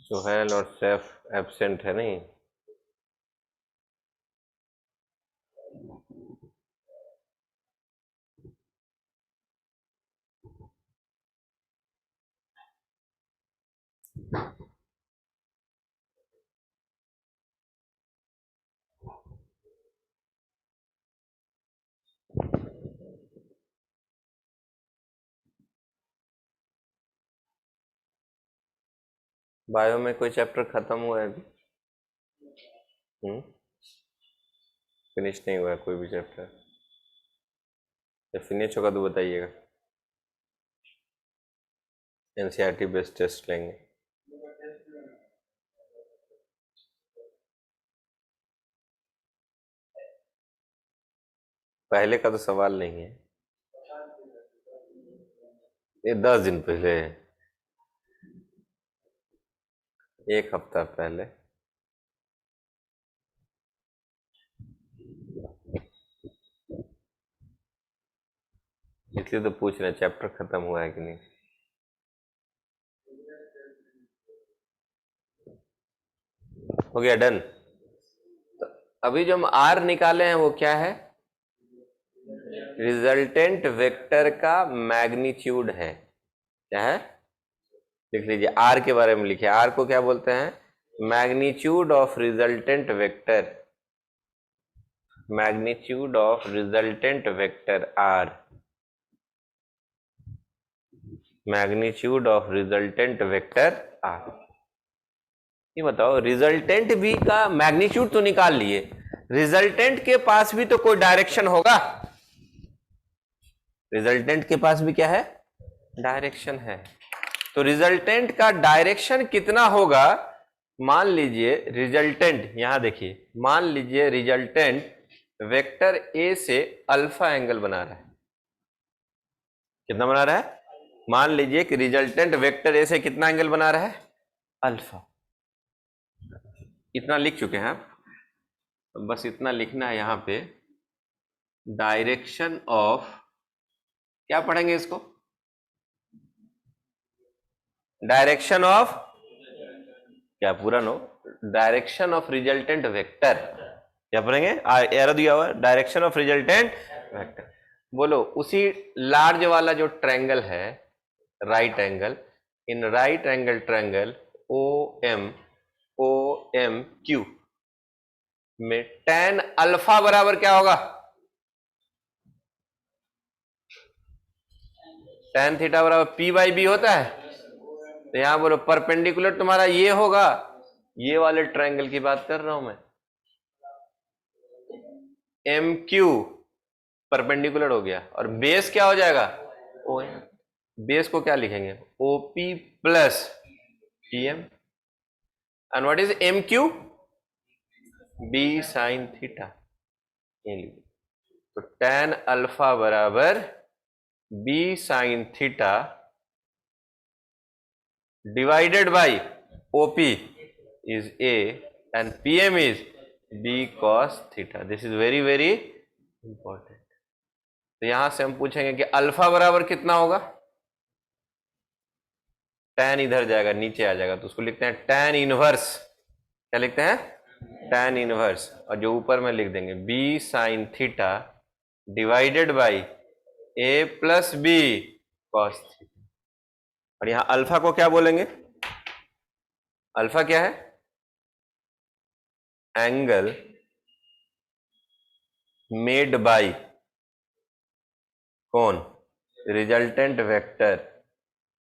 सुहेल और सैफ एब्सेंट है नहीं। बायो में कोई चैप्टर खत्म हुआ है अभी? फिनिश नहीं हुआ है कोई भी चैप्टर? जब फिनिश होगा तो बताइएगा, एनसीईआरटी बेस्ड टेस्ट लेंगे। पहले का तो सवाल नहीं है, ये 10 दिन पहले है, 1 हफ्ता पहले। इसलिए तो पूछ रहे हैं चैप्टर खत्म हुआ है कि नहीं। हो गया डन। तो अभी जो हम आर निकाले हैं वो क्या है? रिजल्टेंट वेक्टर का मैग्नीट्यूड है। क्या है? लिख लीजिए, आर के बारे में लिखिए। आर को क्या बोलते हैं? Magnitude of resultant vector. Magnitude of resultant vector R. Magnitude of resultant vector R. ये बताओ, रिजल्टेंट भी का मैग्नीट्यूड तो निकाल लिए, रिजल्टेंट के पास भी तो कोई डायरेक्शन होगा। रिजल्टेंट के पास भी क्या है? डायरेक्शन है। तो रिजल्टेंट का डायरेक्शन कितना होगा? मान लीजिए रिजल्टेंट, यहां देखिए, मान लीजिए रिजल्टेंट वेक्टर ए से अल्फा एंगल बना रहा है। कितना बना रहा है? मान लीजिए कि रिजल्टेंट वेक्टर ए से कितना एंगल बना रहा है? अल्फा। इतना लिख चुके हैं आप, तो बस इतना लिखना है यहां पे। डायरेक्शन ऑफ, क्या पढ़ेंगे इसको? डायरेक्शन ऑफ, क्या पूरा no, direction of resultant vector. क्या पढ़ेंगे? एरो दिया हुआ, डायरेक्शन ऑफ रिजल्टेंट वेक्टर। बोलो, उसी लार्ज वाला जो ट्रायंगल है, right angle, in right angle triangle O M Q में tan अल्फा बराबर क्या होगा? tan थीटा बराबर पी बाई बी होता है। तो यहां बोलो परपेंडिकुलर तुम्हारा ये होगा, ये वाले ट्रायंगल की बात कर रहा हूं मैं। एम क्यू परपेंडिकुलर हो गया, और बेस क्या हो जाएगा? O M. बेस को क्या लिखेंगे? OP plus PM. And what is M Q? B sine theta. ये लीजिए, तो tan अल्फा बराबर B sine theta divided by OP is A and PM is B cos theta. This is very very important. तो यहां से हम पूछेंगे कि अल्फा बराबर कितना होगा? tan इधर जाएगा, नीचे आ जाएगा, तो उसको लिखते हैं tan इनवर्स। क्या लिखते हैं? tan inverse. और जो ऊपर में लिख देंगे B sine theta divided by A plus B cos theta. और यहां अल्फा को क्या बोलेंगे? अल्फा क्या है? एंगल मेड बाई कौन? रिजल्टेंट वेक्टर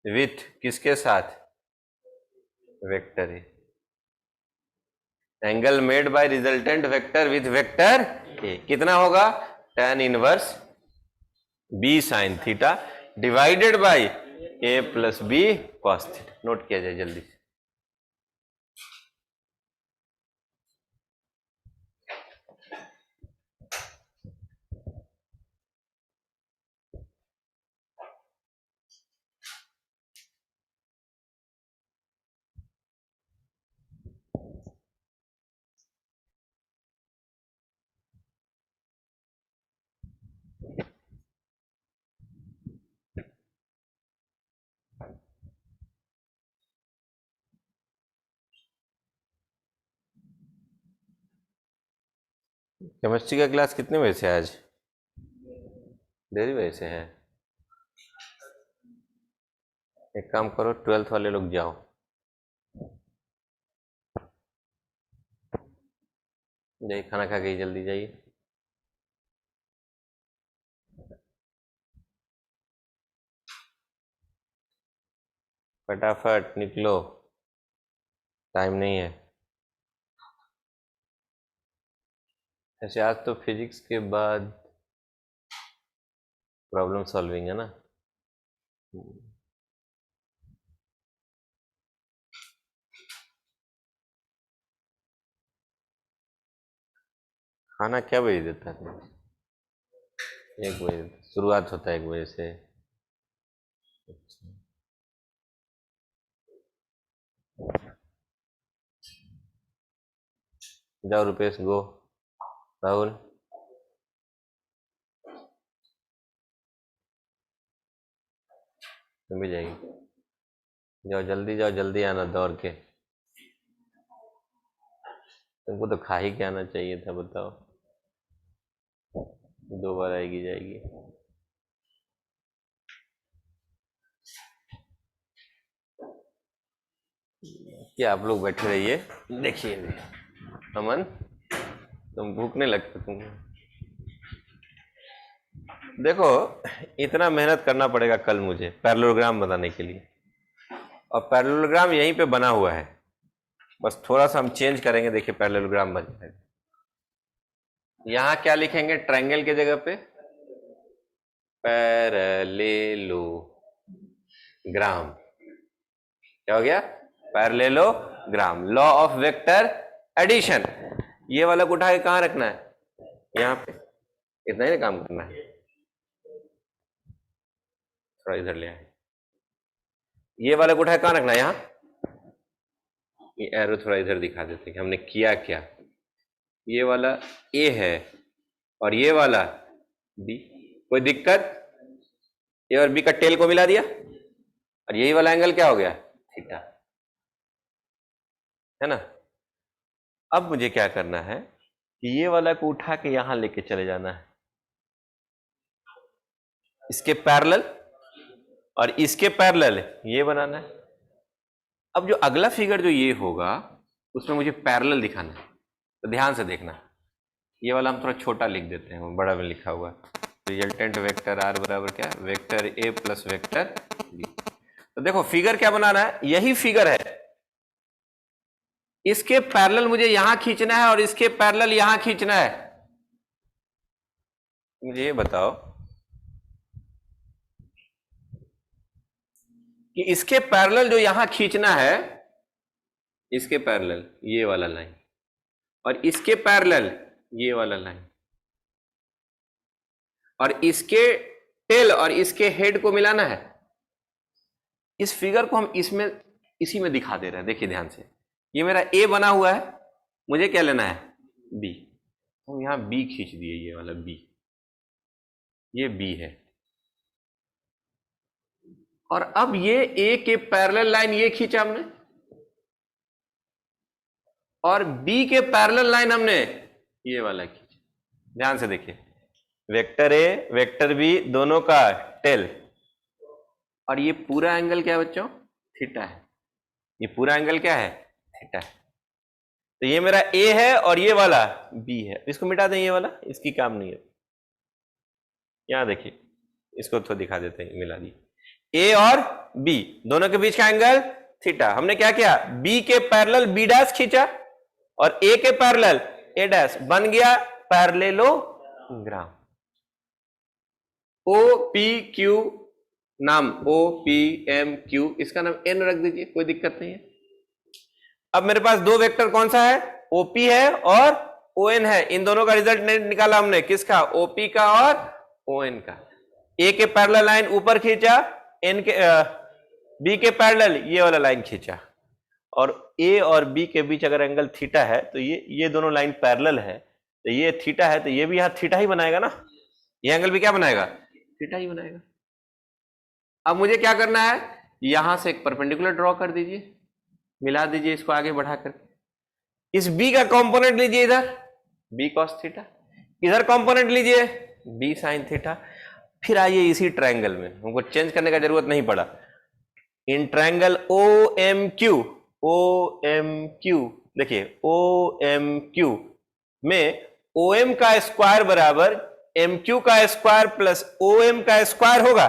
विथ किसके साथ? Vector A. Angle made by resultant vector with vector A कितना होगा? tan inverse B sine theta divided by A plus B cos theta. Note किया जाए जल्दी से। केमिस्ट्री का क्लास कितने बजे से है आज? देरी बजे से है। एक काम करो, 12th वाले लोग जाओ। जाइए खाना खा के जल्दी जाइए। फटाफट निकलो, टाइम नहीं है। ऐसे आज तो फिजिक्स के बाद प्रॉब्लम सॉल्विंग है ना। खाना क्या बजे देता है? 1 बजे शुरुआत होता है, 1 बजे से। जाओ रुपेश, गो। राहुल तुम भी जाइए, जाओ जल्दी, जाओ जल्दी आना दौड़ के। तुमको तो खा ही के आना चाहिए था, बताओ। 2 बार आएगी जाएगी। क्या आप लोग बैठे रहिए, देखिए अमन, तुम भूख नहीं लगता तुमको? देखो, इतना मेहनत करना पड़ेगा कल मुझे पैरेललोग्राम बनाने के लिए, और पैरेललोग्राम यहीं पे बना हुआ है, बस थोड़ा सा हम चेंज करेंगे। देखिए पैरेललोग्राम बन जाएगा। यहां क्या लिखेंगे ट्रायंगल के जगह पे? पैरेललोग्राम। क्या हो गया? Parallelogram. Law of vector addition. ये वाला को उठा के कहां रखना है? यहाँ पे। इतना ही ना काम करना है, थोड़ा इधर ले आए। ये वाला को उठा के कहां रखना है? यहाँ। ये एरो थोड़ा इधर दिखा देते कि हमने किया क्या। ये वाला ए है और ये वाला बी, कोई दिक्कत? ए और बी का टेल को मिला दिया, और यही वाला एंगल क्या हो गया? थीटा, है ना। अब मुझे क्या करना है कि ये वाला को उठा के यहां लेके चले जाना है, इसके पैरेलल, और इसके पैरेलल ये बनाना है। अब जो अगला फिगर जो ये होगा उसमें मुझे पैरेलल दिखाना है, तो ध्यान से देखना। ये वाला हम थोड़ा छोटा लिख देते हैं, बड़ा में लिखा हुआ। रिजल्टेंट वेक्टर आर बराबर क्या? Vector A plus vector B. तो देखो फिगर क्या बनाना है, यही फिगर है। इसके पैरेलल मुझे यहां खींचना है और इसके पैरेलल यहां खींचना है। मुझे ये बताओ कि इसके पैरेलल जो यहां खींचना है, इसके पैरेलल ये वाला लाइन, और इसके पैरेलल ये वाला लाइन, और इसके टेल और इसके हेड को मिलाना है। इस फिगर को हम इसमें इसी में दिखा दे रहे हैं। देखिए ध्यान से, ये मेरा ए बना हुआ है, मुझे क्या लेना है? बी। हम यहां बी खींच दिए, ये वाला बी, ये बी है। और अब ये ए के पैरेलल लाइन ये खींचा हमने, और बी के पैरेलल लाइन हमने ये वाला खींचा। ध्यान से देखिए, वेक्टर ए वेक्टर बी दोनों का टेल, और ये पूरा एंगल क्या है बच्चों? थीटा है। ये पूरा एंगल क्या है? थीटा है। तो ये मेरा ए है और ये वाला बी है। इसको मिटा दें, ये वाला इसकी काम नहीं है। यहां देखिए, इसको थोड़ा दिखा देते हैं, मिला दी। ए और बी दोनों के बीच का एंगल थीटा। हमने क्या किया? बी के पैरेलल बी डैश खींचा और ए के पैरेलल ए डैश, बन गया पैरेललोग्राम। ओ पी क्यू नाम, ओ पी एम क्यू, इसका नाम एन रख दीजिए, कोई दिक्कत नहीं है। अब मेरे पास दो वेक्टर कौन सा है? ओपी है और ओएन है। इन दोनों का रिजल्ट निकाला हमने, किसका? ओपी का और ओएन का। ए के पैरेलल लाइन ऊपर खींचा, एन के बी के पैरेलल ये वाला लाइन खींचा, और ए और बी के बीच अगर एंगल थीटा है तो ये दोनों लाइन पैरेलल है, तो ये थीटा है, तो ये भी यहां थीटा ही बनाएगा ना। ये एंगल भी क्या बनाएगा? थीटा ही बनाएगा। अब मुझे क्या करना है? यहां से एक परपेंडिकुलर ड्रॉ कर दीजिए, मिला दीजिए इसको आगे बढ़ा कर। इस बी का कंपोनेंट लीजिए इधर, बी कॉस थीटा। इधर कंपोनेंट लीजिए बी साइन थीटा। फिर आइए इसी ट्रायंगल में, हमको चेंज करने का जरूरत नहीं पड़ा। In triangle O M Q देखिए ओ एम क्यू में ओ एम का स्क्वायर बराबर एम क्यू का स्क्वायर प्लस ओ एम का स्क्वायर होगा।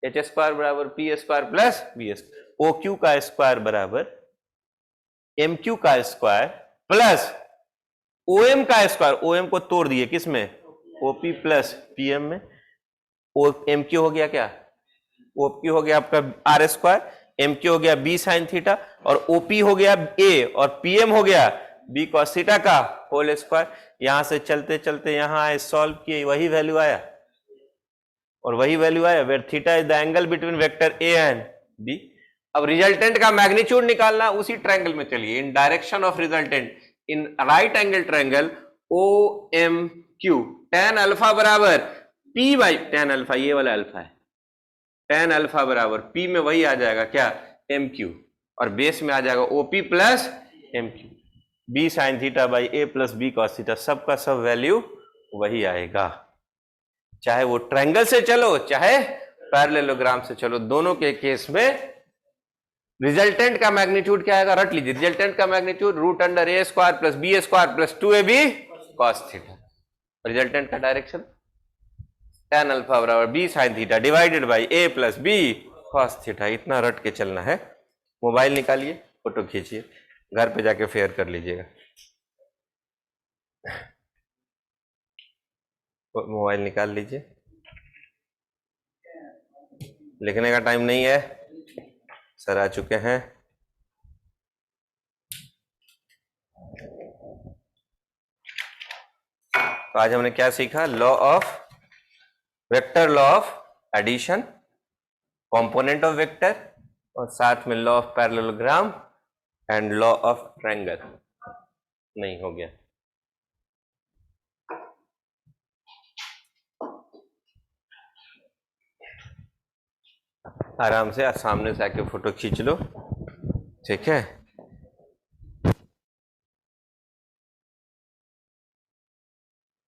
एच स्क्वायर बराबर P square plus B square. O Q का स्क्वायर बराबर एम क्यू का स्क्वायर प्लस ओ एम का स्क्वायर। ओ एम को तोड़ दिए किसमें, ओपी प्लस पीएम में। ओ एम क्यू हो गया क्या, ओ क्यू हो गया आपका आर स्क्वायर, एम क्यू हो गया बी साइन थीटा, और ओपी हो गया ए, और पीएम हो गया बी कॉस थीटा का होल स्क्वायर। यहां से चलते चलते यहां आए, सॉल्व किए, वही वैल्यू आया और वही वैल्यू आया, where theta is the angle between vector A and B. अब रिजल्टेंट का मैग्नीट्यूड निकालना, उसी ट्रायंगल में चलिए। In direction of resultant in right angle triangle O M Q, tan alpha बराबर p बाई tan अल्फा, ये वाला अल्फा है, tan अल्फा बराबर p में वही आ जाएगा क्या, एम क्यू, और बेस में आ जाएगा OP plus M Q, B sine theta by A plus B cos theta, सबका सब वैल्यू वही आएगा। चाहे वो ट्रायंगल से चलो चाहे पैरेललोग्राम से चलो, दोनों के केस में रिजल्टेंट का मैग्नीट्यूड क्या आएगा, रट लीजिए। रिजल्टेंट का magnitude root under a square plus B square plus 2ab cos theta. Resultant का डायरेक्शन tan अल्फा बराबर B sine theta divided by A plus B cos theta. इतना रट के चलना है। मोबाइल निकालिए, फोटो खींचिए, घर पे जाके फेयर कर लीजिएगा। मोबाइल निकाल लीजिए, लिखने का टाइम नहीं है, सर आ चुके हैं। तो आज हमने क्या सीखा, law of vector, law of addition, component of vector, और साथ में law of parallelogram and law of triangle. नहीं हो गया, आराम से सामने से आके फोटो खींच लो, ठीक है।